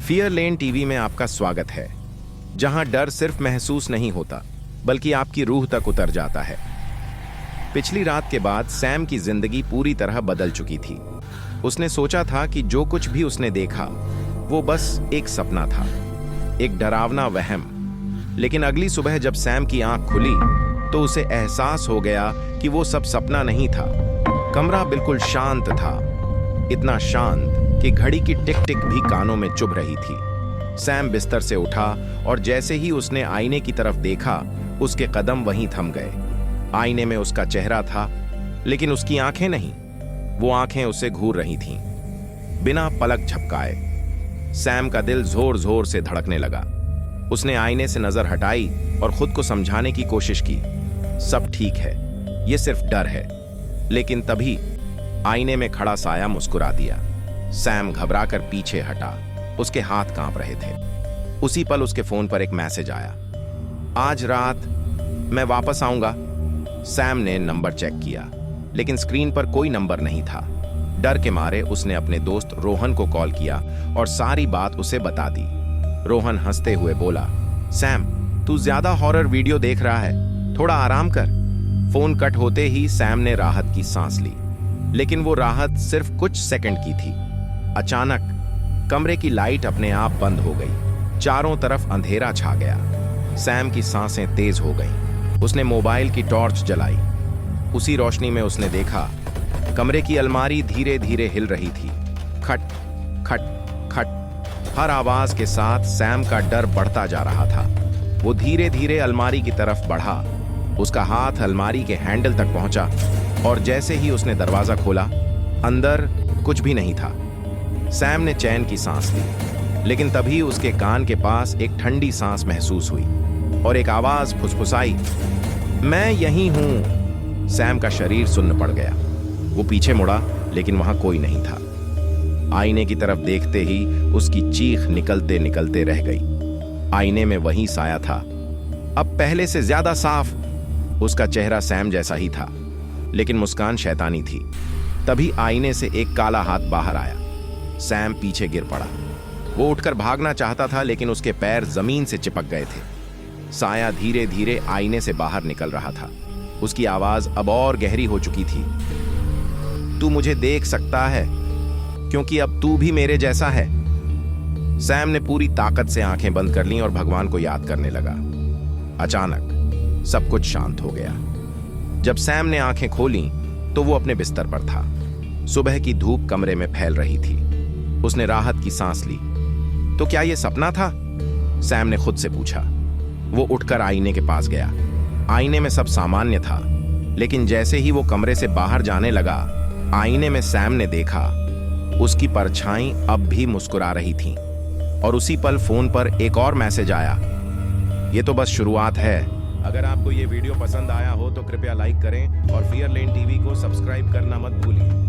Fear लेन TV में आपका स्वागत है, जहां डर सिर्फ महसूस नहीं होता बल्कि आपकी रूह तक उतर जाता है। पिछली रात के बाद सैम की जिंदगी पूरी तरह बदल चुकी थी। उसने सोचा था कि जो कुछ भी उसने देखा वो बस एक सपना था, एक डरावना वहम। लेकिन अगली सुबह जब सैम की आंख खुली तो उसे एहसास हो गया कि वो सब सपना नहीं था। कमरा बिल्कुल शांत था, इतना शांत कि घड़ी की टिक टिक भी कानों में चुभ रही थी। सैम बिस्तर से उठा और जैसे ही उसने आईने की तरफ देखा, उसके कदम वहीं थम गए। आईने में उसका चेहरा था, लेकिन उसकी आंखें नहीं। वो आंखें उसे घूर रही थीं, बिना पलक झपकाए। सैम का दिल जोर जोर से धड़कने लगा। उसने आईने से नजर हटाई और खुद को समझाने की कोशिश की, सब ठीक है, ये सिर्फ डर है। लेकिन तभी आईने में खड़ा साया मुस्कुरा दिया। सैम घबराकर पीछे हटा, उसके हाथ कांप रहे थे। उसी पल उसके फोन पर एक मैसेज आया, आज रात मैं वापस आऊंगा। सैम ने नंबर चेक किया, लेकिन स्क्रीन पर कोई नंबर नहीं था। डर के मारे उसने अपने दोस्त रोहन को कॉल किया और सारी बात उसे बता दी। रोहन हंसते हुए बोला, सैम, तू ज्यादा हॉरर वीडियो देख रहा है, थोड़ा आराम कर। फोन कट होते ही सैम ने राहत की सांस ली, लेकिन वो राहत सिर्फ कुछ सेकंड की थी। अचानक कमरे की लाइट अपने आप बंद हो गई। चारों तरफ अंधेरा छा गया। सैम की सांसें तेज हो गईं। उसने मोबाइल की टॉर्च जलाई। उसी रोशनी में उसने देखा, कमरे की अलमारी धीरे धीरे हिल रही थी। खट खट खट। हर आवाज के साथ सैम का डर बढ़ता जा रहा था। वो धीरे धीरे अलमारी की तरफ बढ़ा। उसका हाथ अलमारी के हैंडल तक पहुंचा और जैसे ही उसने दरवाजा खोला, अंदर कुछ भी नहीं था। सैम ने चैन की सांस ली, लेकिन तभी उसके कान के पास एक ठंडी सांस महसूस हुई और एक आवाज फुसफुसाई, मैं यहीं हूं। सैम का शरीर सुन्न पड़ गया। वो पीछे मुड़ा, लेकिन वहां कोई नहीं था। आईने की तरफ देखते ही उसकी चीख निकलते निकलते रह गई। आईने में वही साया था, अब पहले से ज्यादा साफ। उसका चेहरा सैम जैसा ही था, लेकिन मुस्कान शैतानी थी। तभी आईने से एक काला हाथ बाहर आया। सैम पीछे गिर पड़ा। वो उठकर भागना चाहता था, लेकिन उसके पैर जमीन से चिपक गए थे। साया धीरे धीरे आईने से बाहर निकल रहा था। उसकी आवाज अब और गहरी हो चुकी थी, तू मुझे देख सकता है, क्योंकि अब तू भी मेरे जैसा है। सैम ने पूरी ताकत से आंखें बंद कर लीं और भगवान को याद करने लगा। अचानक सब कुछ शांत हो गया। जब सैम ने आंखें खोलीं, तो वो अपने बिस्तर पर था। सुबह की धूप कमरे में फैल रही थी। उसने राहत की सांस ली। तो क्या यह सपना था? सैम ने खुद से पूछा। वो उठकर आईने के पास गया। आईने में सब सामान्य था, लेकिन जैसे ही वो कमरे से बाहर जाने लगा, आईने में सैम ने देखा, उसकी परछाई अब भी मुस्कुरा रही थी। और उसी पल फोन पर एक और मैसेज आया, ये तो बस शुरुआत है। अगर आपको ये वीडियो पसंद आया हो तो कृपया लाइक करें और फियर लेन टीवी को सब्सक्राइब करना मत भूलिए।